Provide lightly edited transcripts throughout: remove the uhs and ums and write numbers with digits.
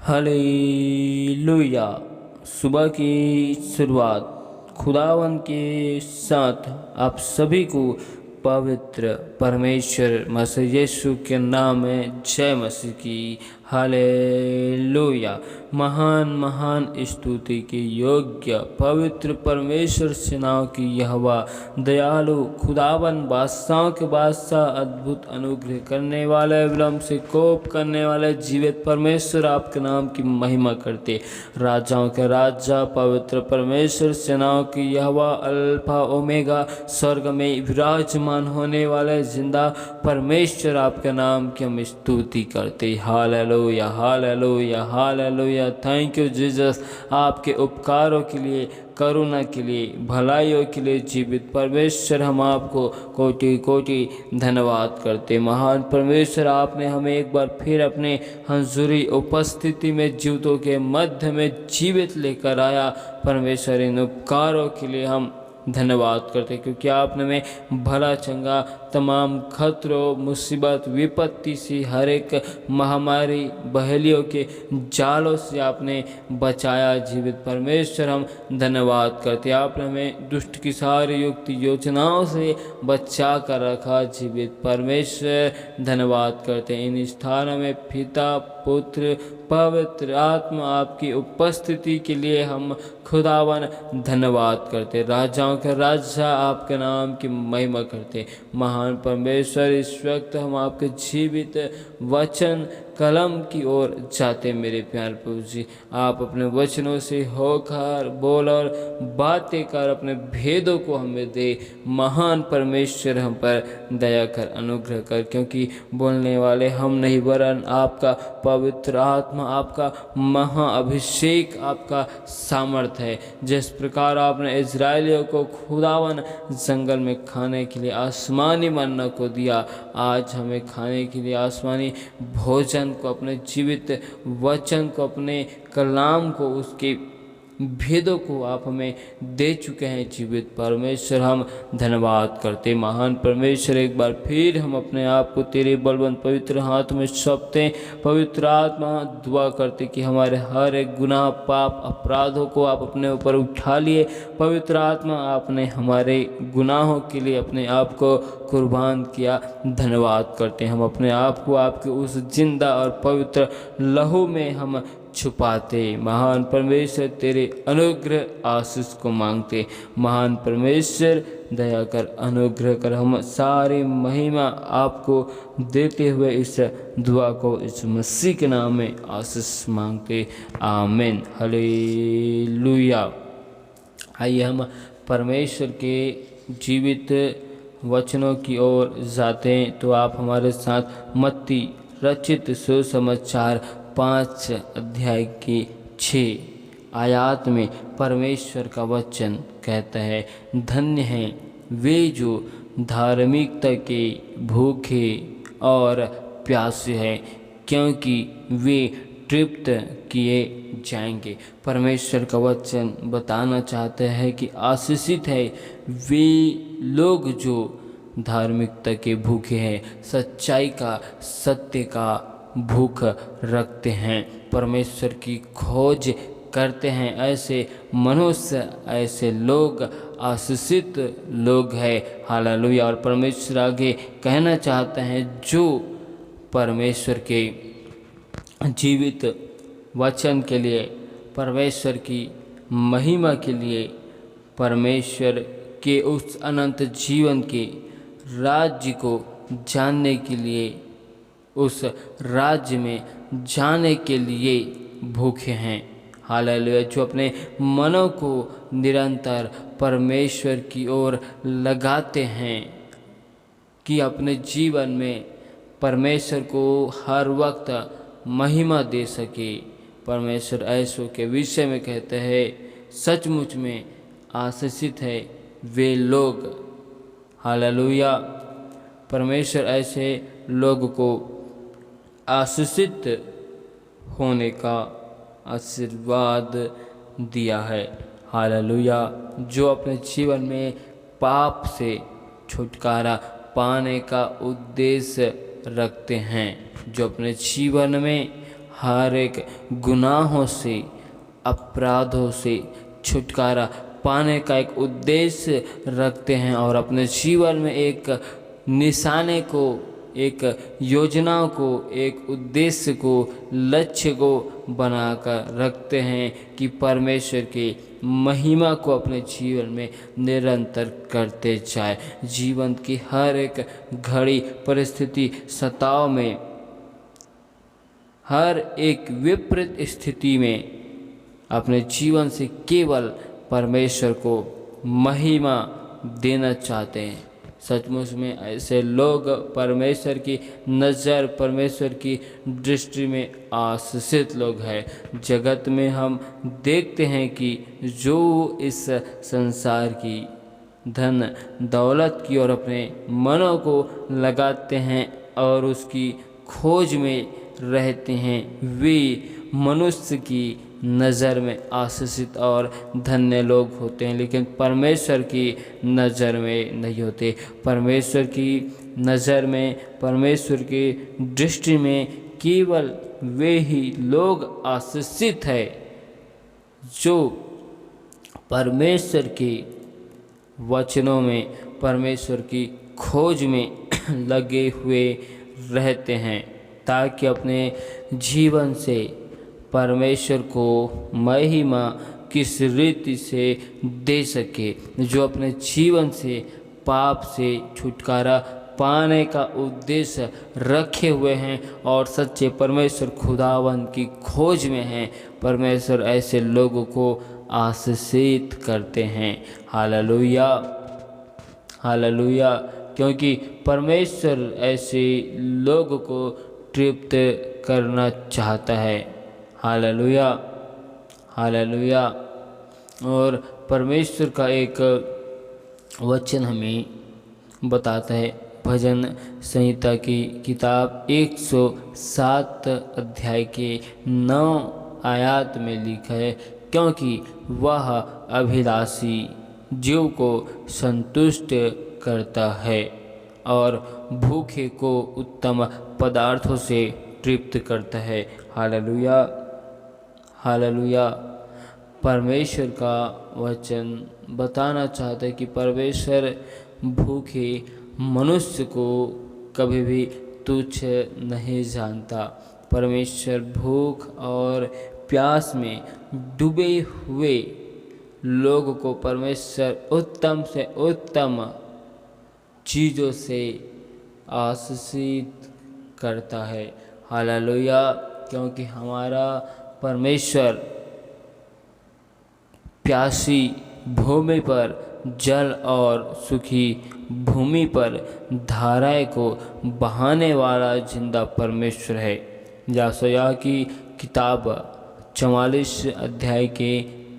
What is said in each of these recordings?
Hallelujah. सुबह की शुरुआत खुदावन के साथ आप सभी को पवित्र परमेश्वर मसीह यीशु के नाम में जय मसीह की। हालेलुया। महान महान स्तुति के योग्य पवित्र परमेश्वर सेनाओं की यहोवा दयालु खुदावन बादशाहों के बादशाह अद्भुत अनुग्रह करने वाले विलम्ब से कोप करने वाले जीवित परमेश्वर आपके नाम की महिमा करते। राजाओं के राजा पवित्र परमेश्वर सेनाओं की यहोवा अल्फा ओमेगा स्वर्ग में विराजमान होने वाले जिंदा परमेश्वर आपके नाम की हम स्तुति करते। Hallelujah hallelujah hallelujah. Thank you Jesus, आपके उपकारों के लिए, करुणा के लिए, भलाइयों के लिए जीवित परमेश्वर हम आपको कोटि कोटि धन्यवाद करते। महान परमेश्वर, आपने हमें एक बार फिर अपने हंजुरी उपस्थिति में जीवितों के मध्य में जीवित लेकर आया। परमेश्वर, इन उपकारों के लिए हम धन्यवाद करते, क्योंकि आपने हमें भला चंगा तमाम खतरों, मुसीबत, विपत्ति से, हर एक महामारी, बहेलियों के जालों से आपने बचाया। जीवित परमेश्वर, हम धन्यवाद करते। आपने हमें दुष्ट की सारी युक्ति योजनाओं से बचा कर रखा। जीवित परमेश्वर, धन्यवाद करते। इन स्थानों में पिता, पुत्र, पवित्र आत्मा आपकी उपस्थिति के लिए हम खुदावन धन्यवाद करते। राजाओं के राजा आपके नाम की महिमा करते। महान परमेश्वर, इस वक्त हम आपके जीवित वचन कलम की ओर जाते। मेरे प्यारे प्रभु जी, आप अपने वचनों से होकर बोल और बातें कर अपने भेदों को हमें दे। महान परमेश्वर, हम पर दया कर, अनुग्रह कर, क्योंकि बोलने वाले हम नहीं वरन आपका पवित्र आत्मा, आपका महाअभिषेक, आपका सामर्थ्य है। जिस प्रकार आपने इजरायलियों को खुदावन जंगल में खाने के लिए आसमानी मन्ना को दिया, आज हमें खाने के लिए आसमानी भोजन को, अपने जीवित वचन को, अपने कलाम को, उसके भेदों को आप हमें दे चुके हैं। जीवित परमेश्वर, हम धन्यवाद करते। महान परमेश्वर, एक बार फिर हम अपने आप को तेरे बलवंत पवित्र हाथ में सौंपते। पवित्र आत्मा, दुआ करते कि हमारे हर एक गुनाह, पाप, अपराधों को आप अपने ऊपर उठा लिए। पवित्र आत्मा, आपने हमारे गुनाहों के लिए अपने आप को कुर्बान किया। धन्यवाद करते। हम अपने आप को आपके उस जिंदा और पवित्र लहू में हम छुपाते। महान परमेश्वर, तेरे अनुग्रह आशीष को मांगते। महान परमेश्वर, दया कर, अनुग्रह कर। हम सारी महिमा आपको देते हुए इस दुआ को इस मसीह के नाम में आशीष मांगते। आमीन। हालेलुया। आइए हम परमेश्वर के जीवित वचनों की ओर जाते हैं। तो आप हमारे साथ मत्ती रचित सुसमाचार 5 अध्याय की 6 आयत में परमेश्वर का वचन कहता है, धन्य हैं वे जो धार्मिकता के भूखे और प्यासे हैं, क्योंकि वे तृप्त किए जाएंगे। परमेश्वर का वचन बताना चाहता है कि आशीषित है वे लोग जो धार्मिकता के भूखे हैं, सच्चाई का, सत्य का भूख रखते हैं, परमेश्वर की खोज करते हैं। ऐसे मनुष्य, ऐसे लोग आशीषित लोग हैं। हालेलुया। और परमेश्वर आगे कहना चाहते हैं, जो परमेश्वर के जीवित वचन के लिए, परमेश्वर की महिमा के लिए, परमेश्वर के उस अनंत जीवन के राज्य को जानने के लिए, उस राज्य में जाने के लिए भूखे हैं। हालेलुया। जो अपने मनों को निरंतर परमेश्वर की ओर लगाते हैं कि अपने जीवन में परमेश्वर को हर वक्त महिमा दे सके। परमेश्वर ऐसों के विषय में कहते हैं, सचमुच में आशीषित है वे लोग। हालेलुया। परमेश्वर ऐसे लोग को आशीषित होने का आशीर्वाद दिया है। हालेलुया। जो अपने जीवन में पाप से छुटकारा पाने का उद्देश्य रखते हैं, जो अपने जीवन में हर एक गुनाहों से, अपराधों से छुटकारा पाने का एक उद्देश्य रखते हैं और अपने जीवन में एक निशाने को, एक योजना को, एक उद्देश्य को, लक्ष्य को बनाकर रखते हैं कि परमेश्वर की महिमा को अपने जीवन में निरंतर करते जाए। जीवन की हर एक घड़ी, परिस्थिति, सताव में, हर एक विपरीत स्थिति में अपने जीवन से केवल परमेश्वर को महिमा देना चाहते हैं। सचमुच में ऐसे लोग परमेश्वर की नज़र, परमेश्वर की दृष्टि में आशीषित लोग हैं। जगत में हम देखते हैं कि जो इस संसार की धन दौलत की ओर अपने मनों को लगाते हैं और उसकी खोज में रहते हैं, वे मनुष्य की नज़र में आशीषित और धन्य लोग होते हैं, लेकिन परमेश्वर की नज़र में नहीं होते। परमेश्वर की नज़र में, परमेश्वर की दृष्टि में केवल वे ही लोग आशीषित हैं जो परमेश्वर के वचनों में, परमेश्वर की खोज में लगे हुए रहते हैं, ताकि अपने जीवन से परमेश्वर को महिमा किस रीति से दे सके। जो अपने जीवन से पाप से छुटकारा पाने का उद्देश्य रखे हुए हैं और सच्चे परमेश्वर खुदावन की खोज में हैं, परमेश्वर ऐसे लोगों को आशीषित करते हैं। Hallelujah, hallelujah. क्योंकि परमेश्वर ऐसे लोगों को तृप्त करना चाहता है। Hallelujah, hallelujah. और परमेश्वर का एक वचन हमें बताता है, भजन संहिता की किताब 107 अध्याय के 9 आयत में लिखा है, क्योंकि वह अभिलाषी जीव को संतुष्ट करता है और भूखे को उत्तम पदार्थों से तृप्त करता है। Hallelujah, hallelujah. परमेश्वर का वचन बताना चाहता है कि परमेश्वर भूखे मनुष्य को कभी भी तुच्छ नहीं जानता। परमेश्वर भूख और प्यास में डूबे हुए लोगों को परमेश्वर उत्तम से उत्तम चीज़ों से आशीषित करता है। हालेलुया। क्योंकि हमारा परमेश्वर प्यासी भूमि पर जल और सूखी भूमि पर धाराएं को बहाने वाला जिंदा परमेश्वर है। यशायाह की किताब 44 अध्याय के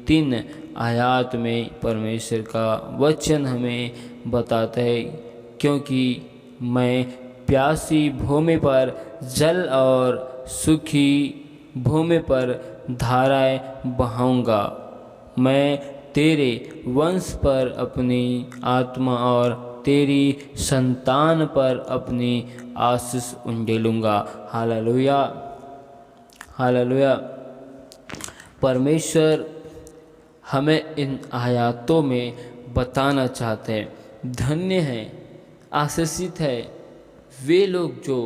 3 आयत में परमेश्वर का वचन हमें बताता है, क्योंकि मैं प्यासी भूमि पर जल और सूखी भूमि पर धाराएं बहाऊंगा। मैं तेरे वंश पर अपनी आत्मा और तेरी संतान पर अपनी आशीष उंडेलूँगा। Hallelujah, hallelujah. परमेश्वर हमें इन आयतों में बताना चाहते हैं, धन्य है, आशीषित है वे लोग जो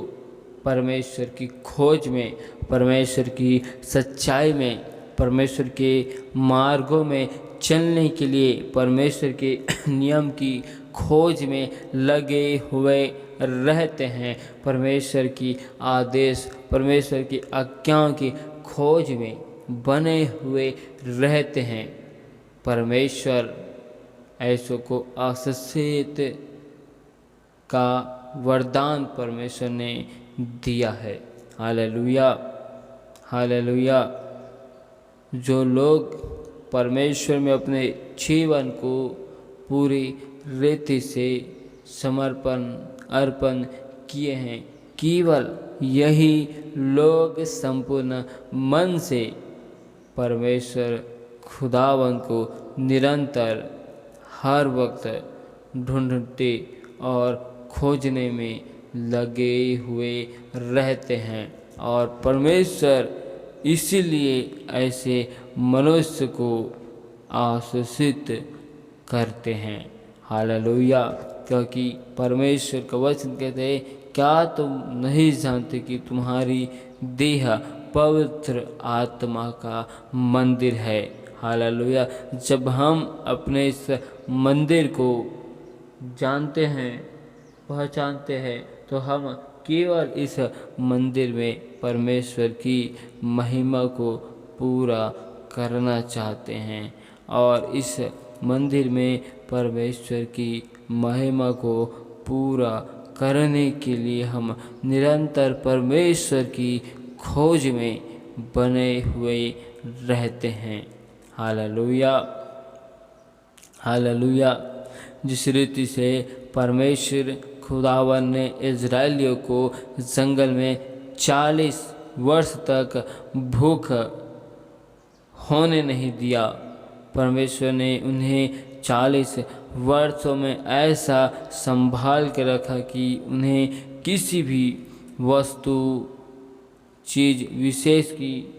परमेश्वर की खोज में, परमेश्वर की सच्चाई में, परमेश्वर के मार्गों में चलने के लिए परमेश्वर के नियम की खोज में लगे हुए रहते हैं। परमेश्वर की आदेश, परमेश्वर की आज्ञाओं की खोज में बने हुए रहते हैं। परमेश्वर ऐसों को आशीषित का वरदान परमेश्वर ने दिया है। Hallelujah, hallelujah. जो लोग परमेश्वर में अपने जीवन को पूरी रीति से समर्पण अर्पण किए हैं, केवल यही लोग संपूर्ण मन से परमेश्वर खुदावन को निरंतर हर वक्त ढूंढते और खोजने में लगे हुए रहते हैं। और परमेश्वर इसीलिए ऐसे मनुष्य को आशीषित करते हैं। हालेलुया। क्योंकि परमेश्वर का वचन कहते हैं, क्या तुम नहीं जानते कि तुम्हारी देह पवित्र आत्मा का मंदिर है। हालेलुया। जब हम अपने इस मंदिर को जानते हैं, पहचानते हैं, तो हम केवल इस मंदिर में परमेश्वर की महिमा को पूरा करना चाहते हैं और इस मंदिर में परमेश्वर की महिमा को पूरा करने के लिए हम निरंतर परमेश्वर की खोज में बने हुए रहते हैं। हालेलुया। हालेलुया। जिस रीति से परमेश्वर खुदावन ने इज़राइलियों को जंगल में 40 वर्ष तक भूख होने नहीं दिया, परमेश्वर ने उन्हें 40 वर्षों में ऐसा संभाल के रखा कि उन्हें किसी भी वस्तु चीज़ विशेष की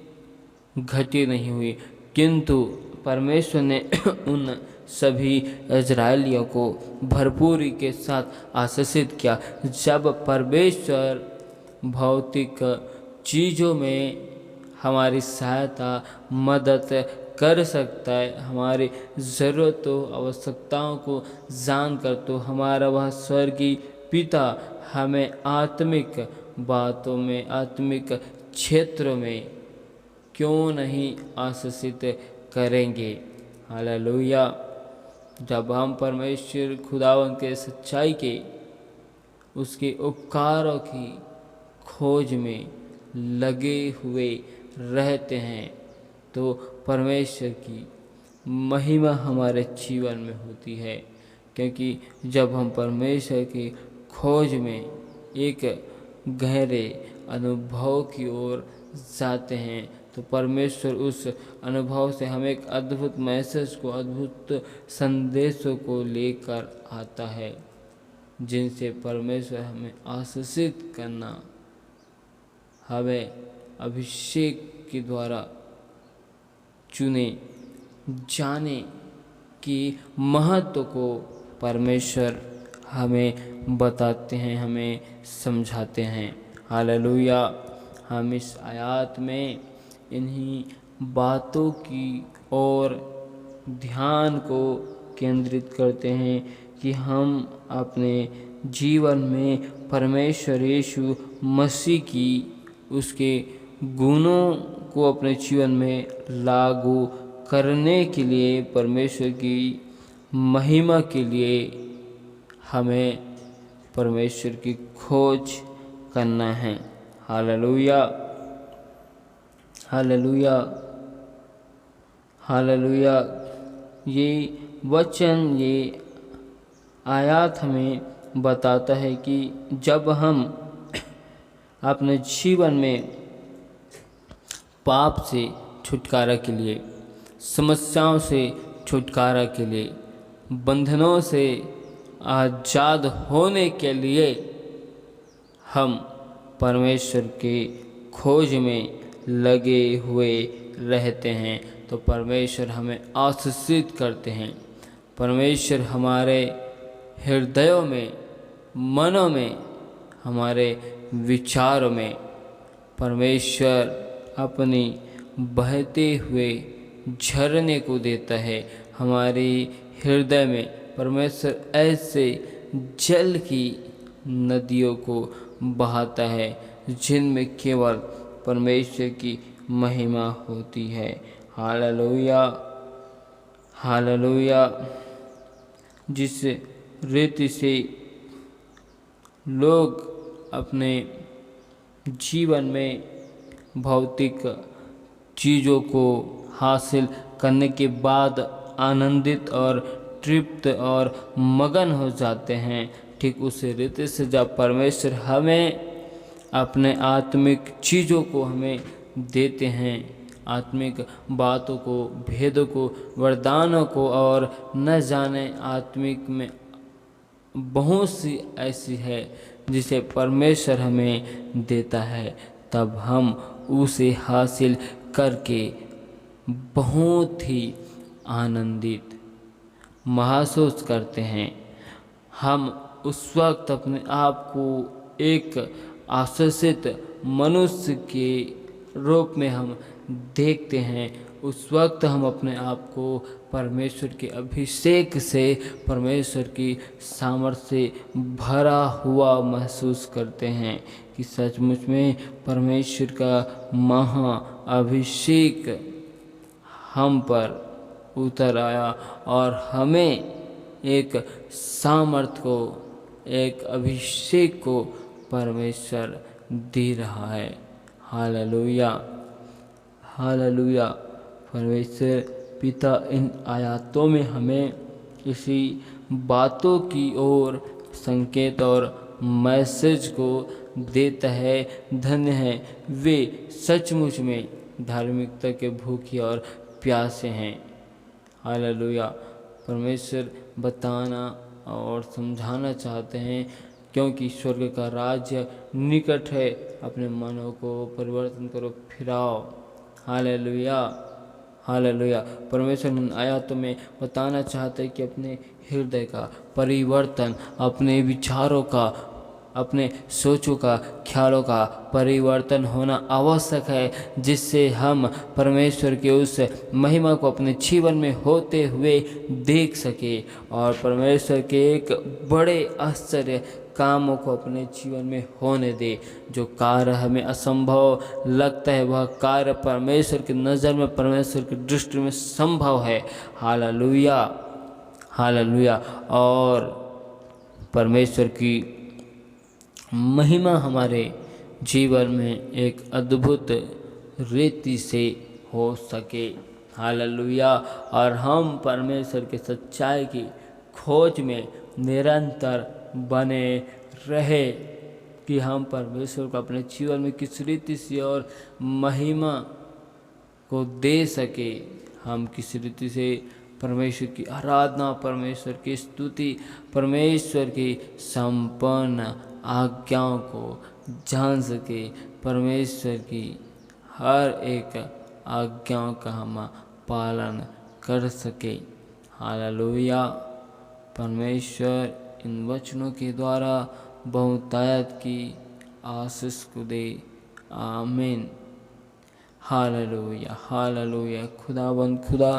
घटी नहीं हुई। किंतु परमेश्वर ने उन सभी इज़राइलियों को भरपूरी के साथ आशीषित किया। जब परमेश्वर भौतिक चीज़ों में हमारी सहायता मदद कर सकता है, हमारी ज़रूरतों आवश्यकताओं को जानकर, तो हमारा वह स्वर्गीय पिता हमें आत्मिक बातों में, आत्मिक क्षेत्रों में क्यों नहीं आशीषित करेंगे। हालेलुया। जब हम परमेश्वर खुदावन के सच्चाई के, उसके उपकारों की खोज में लगे हुए रहते हैं, तो परमेश्वर की महिमा हमारे जीवन में होती है। क्योंकि जब हम परमेश्वर की खोज में एक गहरे अनुभव की ओर जाते हैं, तो परमेश्वर उस अनुभव से हमें एक अद्भुत मैसेज को, अद्भुत संदेशों को लेकर आता है, जिनसे परमेश्वर हमें आशीषित करना, हमें अभिषेक के द्वारा चुने जाने की महत्व को परमेश्वर हमें बताते हैं, हमें समझाते हैं। हालेलुया। हम इस आयत में इन्हीं बातों की ओर ध्यान को केंद्रित करते हैं कि हम अपने जीवन में परमेश्वर यीशु मसीह की, उसके गुणों को अपने जीवन में लागू करने के लिए, परमेश्वर की महिमा के लिए हमें परमेश्वर की खोज करना है। हालेलुया। हालेलुया। हालेलुया। ये वचन, ये आयत हमें बताता है कि जब हम अपने जीवन में पाप से छुटकारा के लिए, समस्याओं से छुटकारा के लिए, बंधनों से आज़ाद होने के लिए हम परमेश्वर के खोज में लगे हुए रहते हैं, तो परमेश्वर हमें आशीषित करते हैं। परमेश्वर हमारे हृदयों में, मनों में, हमारे विचारों में परमेश्वर अपनी बहते हुए झरने को देता है। हमारे हृदय में परमेश्वर ऐसे जल की नदियों को बहाता है जिनमें केवल परमेश्वर की महिमा होती है। हालेलुया। हालेलुया। जिस रीति से लोग अपने जीवन में भौतिक चीज़ों को हासिल करने के बाद आनंदित और तृप्त और मगन हो जाते हैं, ठीक उसी रीति से जब परमेश्वर हमें अपने आत्मिक चीज़ों को हमें देते हैं, आत्मिक बातों को, भेदों को, वरदानों को, और न जाने आत्मिक में बहुत सी ऐसी है जिसे परमेश्वर हमें देता है, तब हम उसे हासिल करके बहुत ही आनंदित महसूस करते हैं। हम उस वक्त अपने आप को एक आशीषित मनुष्य के रूप में हम देखते हैं। उस वक्त हम अपने आप को परमेश्वर के अभिषेक से, परमेश्वर की सामर्थ्य से भरा हुआ महसूस करते हैं कि सचमुच में परमेश्वर का महा अभिषेक हम पर उतर आया और हमें एक सामर्थ को, एक अभिषेक को परमेश्वर दे रहा है। Hallelujah, hallelujah. परमेश्वर पिता इन आयतों में हमें इसी बातों की ओर संकेत और मैसेज को देता है। धन्य है वे सचमुच में धार्मिकता के भूखे और प्यासे हैं। हालेलुया। परमेश्वर बताना और समझाना चाहते हैं क्योंकि स्वर्ग का राज्य निकट है। अपने मनों को परिवर्तन करो, फिराओ। Hallelujah, hallelujah. परमेश्वर इन आयतों में बताना चाहते हैं कि अपने हृदय का परिवर्तन, अपने विचारों का, अपने सोचों का, ख्यालों का परिवर्तन होना आवश्यक है, जिससे हम परमेश्वर के उस महिमा को अपने जीवन में होते हुए देख सके और परमेश्वर के एक बड़े आश्चर्य कामों को अपने जीवन में होने दे। जो कार्य हमें असंभव लगता है वह कार्य परमेश्वर की नज़र में, परमेश्वर की दृष्टि में संभव है। Hallelujah, hallelujah. और परमेश्वर की महिमा हमारे जीवन में एक अद्भुत रीति से हो सके। हालेलुया। और हम परमेश्वर के सच्चाई की खोज में निरंतर बने रहे कि हम परमेश्वर को अपने जीवन में किस रीति से और महिमा को दे सके। हम किस रीति से परमेश्वर की आराधना, परमेश्वर की स्तुति, परमेश्वर की संपूर्ण आज्ञाओं को जान सके, परमेश्वर की हर एक आज्ञाओं का हम पालन कर सके। हालेलुया। परमेश्वर इन वचनों के द्वारा बहुतायत की आशीष को दे। आमीन। Hallelujah, hallelujah. खुदावंद खुदा,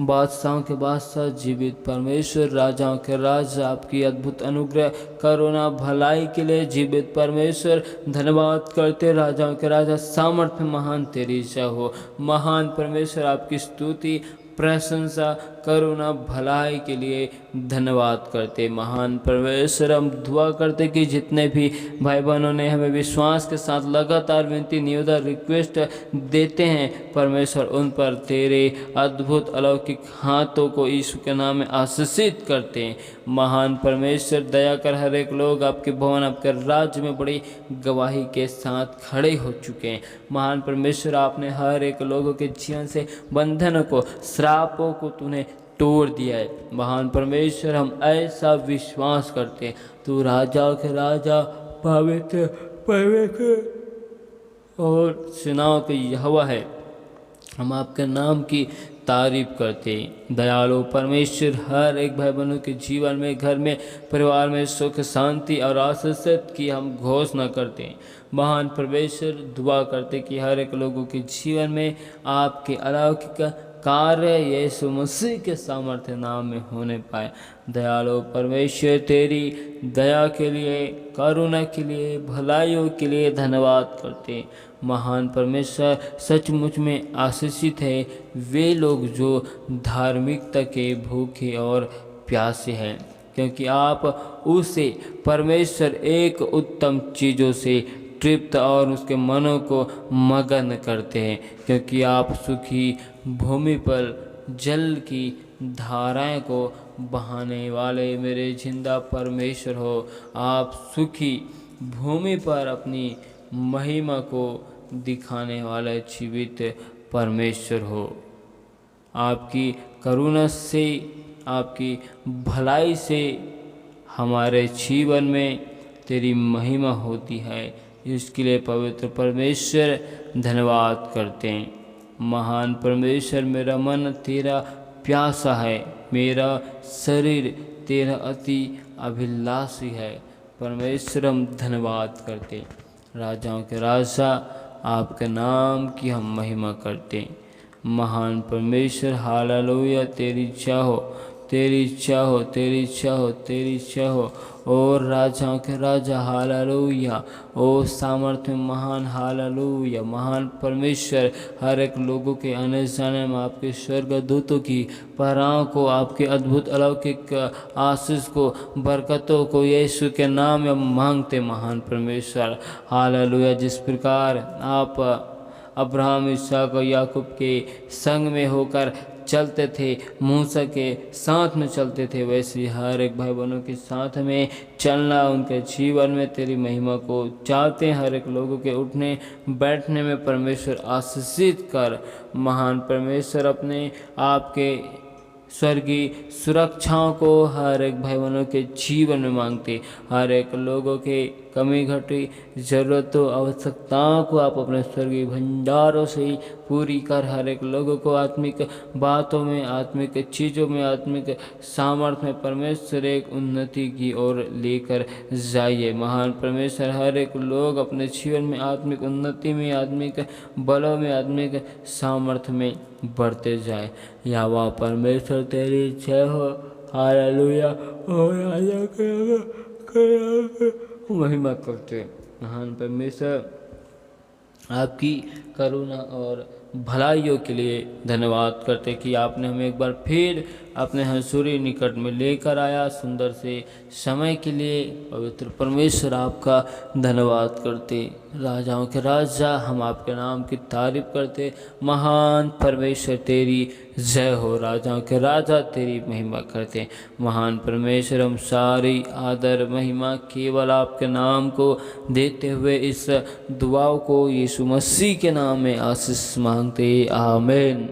बादशाहों के बादशाह, जीवित परमेश्वर, राजाओं के राजा, आपकी अद्भुत अनुग्रह, करुणा, भलाई के लिए जीवित परमेश्वर धन्यवाद करते। राजाओं के राजा, सामर्थ्य महान तेरी जय हो। महान परमेश्वर, आपकी स्तुति, प्रशंसा, करुणा, भलाई के लिए धन्यवाद करते। महान परमेश्वर, हम दुआ करते कि जितने भी भाई बहनों ने हमें विश्वास के साथ लगातार विनती, निवेदन, रिक्वेस्ट देते हैं, परमेश्वर उन पर तेरे अद्भुत अलौकिक हाथों को यीशु के नाम में आशीषित करते हैं। महान परमेश्वर, दया कर, हर एक लोग आपके भवन, आपके राज्य में बड़ी गवाही के साथ खड़े हो चुके हैं। महान परमेश्वर, आपने हर एक लोगों के जीवन से बंधनों को, श्रापों को तूने तोड़ दिया है। महान परमेश्वर, हम ऐसा विश्वास करते हैं, तू राजा के राजा, पवित्र परमेश्वर और सेनाओं के यहोवा है। हम आपके नाम की तारीफ करते हैं। दयालु परमेश्वर, हर एक भाई बहनों के जीवन में, घर में, परिवार में सुख, शांति और आशीष की हम घोषणा करते हैं। महान परमेश्वर, दुआ करते कि हर एक लोगों के जीवन में आपके अलौकिक कार्य यीशु मसीह के सामर्थ्य नाम में होने पाए। दयालु परमेश्वर, तेरी दया के लिए, करुणा के लिए, भलाइयों के लिए धन्यवाद करते। महान परमेश्वर, सचमुच में आशीषित है वे लोग जो धार्मिकता के भूखे और प्यासे हैं, क्योंकि आप उसे परमेश्वर एक उत्तम चीज़ों से तृप्त और उसके मनों को मगन करते हैं। क्योंकि आप सुखी भूमि पर जल की धाराएं को बहाने वाले मेरे जिंदा परमेश्वर हो। आप सुखी भूमि पर अपनी महिमा को दिखाने वाले जीवित परमेश्वर हो। आपकी करुणा से, आपकी भलाई से हमारे जीवन में तेरी महिमा होती है। इसके लिए पवित्र परमेश्वर धन्यवाद करते हैं। महान परमेश्वर, मेरा मन तेरा प्यासा है, मेरा शरीर तेरा अति अभिलाषी है। परमेश्वर हम धन्यवाद करते, राजाओं के राजा आपके नाम की हम महिमा करते। महान परमेश्वर, हालेलुया, तेरी इच्छा हो, तेरी इच्छा हो, तेरी इच्छा हो, तेरी इच्छा हो। और राजाओं के राजा, हालेलुया, ओ सामर्थ्य महान, हालेलुया। महान परमेश्वर, हर एक लोगों के आने जाने में आपके स्वर्गदूतों की पहराओं को, आपके अद्भुत अलौकिक आशीष को, बरकतों को यीशु के नाम में मांगते। महान परमेश्वर, हालेलुया, जिस प्रकार आप अब्राहम, इसहाक और याकूब के संग में होकर चलते थे, मूसा के साथ में चलते थे, वैसे ही हर एक भाई बहनों के साथ में चलना, उनके जीवन में तेरी महिमा को चाहते हैं। हर एक लोगों के उठने बैठने में परमेश्वर आशीषित कर। महान परमेश्वर, अपने आपके स्वर्गीय सुरक्षाओं को हर एक भाई बहनों के जीवन में मांगते। हर एक लोगों के कमी घटी ज़रूरतों आवश्यकताओं को आप अपने स्वर्गीय भंडारों से ही पूरी कर। हर एक लोगों को आत्मिक बातों में, आत्मिक चीज़ों में, आत्मिक सामर्थ्य में परमेश्वर एक उन्नति की ओर लेकर जाइए। महान परमेश्वर, हर एक लोग अपने जीवन में आत्मिक उन्नति में, आत्मिक बलों में, आत्मिक सामर्थ्य में बढ़ते जाए। यहोवा परमेश्वर, तेरी इच्छा हो, हालेलुया, ओ राजा के महिमा करते। महान परमेश्वर, आपकी करुणा और भलाइयों के लिए धन्यवाद करते कि आपने हमें एक बार फिर अपने हंसूरी निकट में लेकर आया। सुंदर से समय के लिए पवित्र परमेश्वर आपका धन्यवाद करते। राजाओं के राजा, हम आपके नाम की तारीफ करते। महान परमेश्वर, तेरी जय हो। राजाओं के राजा, तेरी महिमा करते। महान परमेश्वर, हम सारी आदर महिमा केवल आपके नाम को देते हुए इस दुआओं को यीशु मसीह के नाम में आशीष मांगते। आमीन।